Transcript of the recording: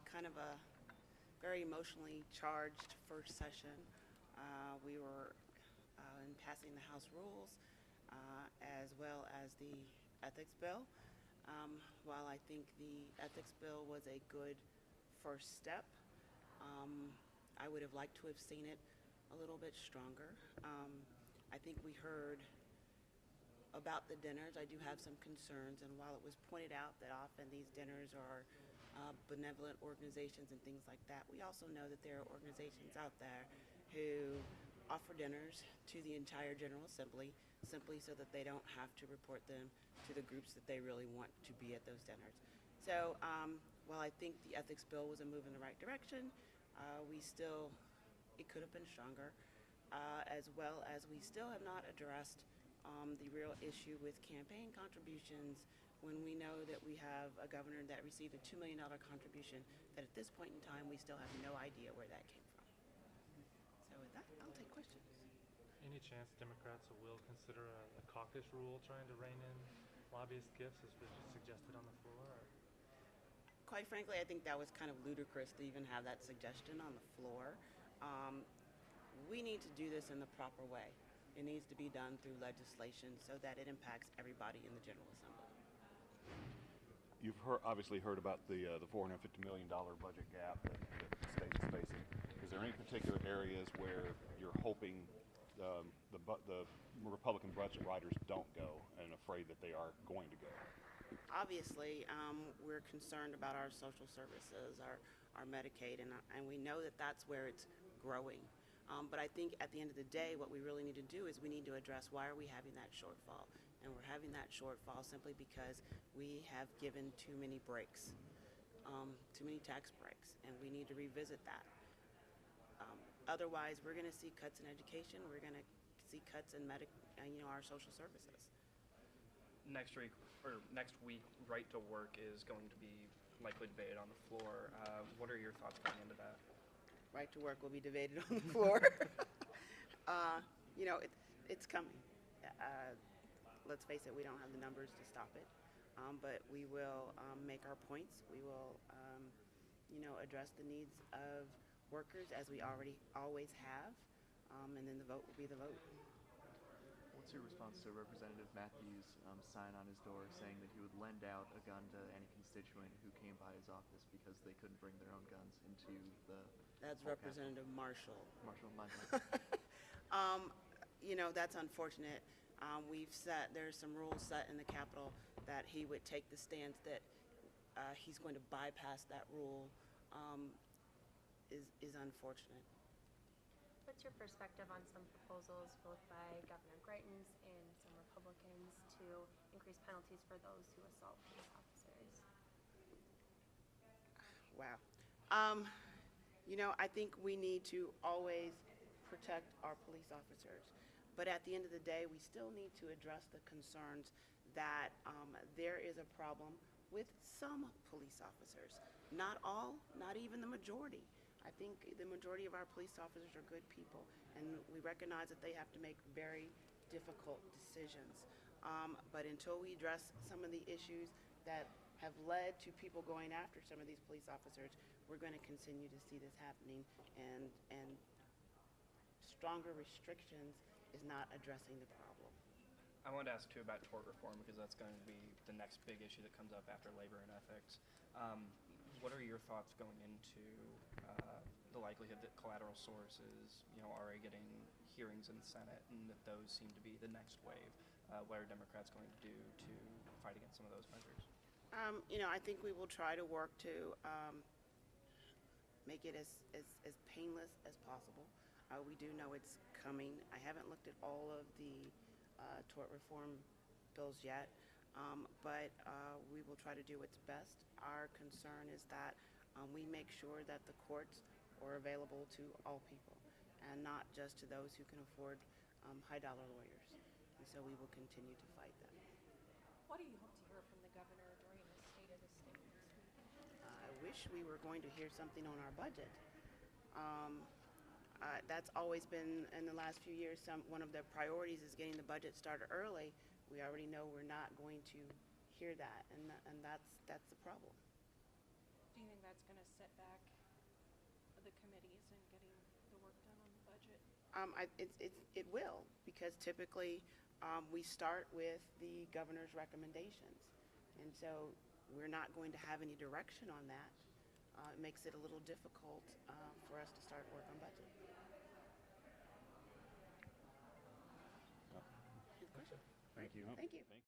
kind of a very emotionally charged first session. We were in passing the House rules as well as the ethics bill. While I think the ethics bill was a good first step, I would have liked to have seen it a little bit stronger. I think we heard about the dinners. I do have some concerns, and while it was pointed out that often these dinners are benevolent organizations and things like that, we also know that there are organizations out there who offer dinners to the entire General Assembly simply so that they don't have to report them to the groups that they really want to be at those dinners. So while I think the ethics bill was a move in the right direction, it could have been stronger, as well as we still have not addressed the real issue with campaign contributions when we know that we have a governor that received a $2 million contribution that at this point in time we still have no idea where that came from. So with that, I'll take questions. Any chance Democrats will consider a caucus rule trying to rein in lobbyist gifts as was suggested on the floor? Or? Quite frankly, I think that was kind of ludicrous to even have that suggestion on the floor. We need to do this in the proper way. It needs to be done through legislation so that it impacts everybody in the General Assembly. You've obviously heard about the $450 million budget gap that the state is facing. Is there any particular areas where you're hoping the Republican budget writers don't go and afraid that they are going to go? Obviously, we're concerned about our social services, our Medicaid, and we know that that's where it's growing. But I think at the end of the day, what we really need to do is we need to address why are we having that shortfall. And we're having that shortfall simply because we have given too many breaks, too many tax breaks, and we need to revisit that. Otherwise, we're going to see cuts in education. We're going to see cuts in our social services. Next week, right to work is going to be likely debated on the floor. What are your thoughts going into that? Right to work will be debated on the floor. It's coming. Let's face it, we don't have the numbers to stop it, but we will make our points. We will, address the needs of workers as we always have, and then the vote will be the vote. What's your response to Representative Matthews' sign on his door saying that he would lend out a gun to any constituent who came by his office because they couldn't bring their own guns into the... That's Representative Marshall. Marshall, my bad. That's unfortunate. There's some rules set in the Capitol that he would take the stance that he's going to bypass that rule is unfortunate. What's your perspective on some proposals, both by Governor Greitens and some Republicans, to increase penalties for those who assault police officers? Wow. I think we need to always protect our police officers. But at the end of the day, we still need to address the concerns that there is a problem with some police officers. Not all, not even the majority. I think the majority of our police officers are good people, and we recognize that they have to make very difficult decisions. But until we address some of the issues that have led to people going after some of these police officers, we're going to continue to see this happening, and stronger restrictions is not addressing the problem. I wanted to ask too about tort reform because that's going to be the next big issue that comes up after labor and ethics. What are your thoughts going into the likelihood that collateral sources, are already getting hearings in the Senate, and that those seem to be the next wave? What are Democrats going to do to fight against some of those measures? I think we will try to work to make it as painless as possible. We do know it's coming. I haven't looked at all of the tort reform bills yet, but we will try to do what's best. Our concern is that we make sure that the courts are available to all people and not just to those who can afford high-dollar lawyers. And so we will continue to fight that. What do you hope to hear from the governor during the State of the State this week? I wish we were going to hear something on our budget. That's always been, in the last few years, one of the priorities is getting the budget started early. We already know we're not going to hear that, and that's the problem. Do Do you think that's gonna set back the committees and getting the work done on the budget? It will, because typically, we start with the governor's recommendations. And so we're not going to have any direction on that. It makes it a little difficult, for us to start work on budget. Any questions? Thank you. Thank you.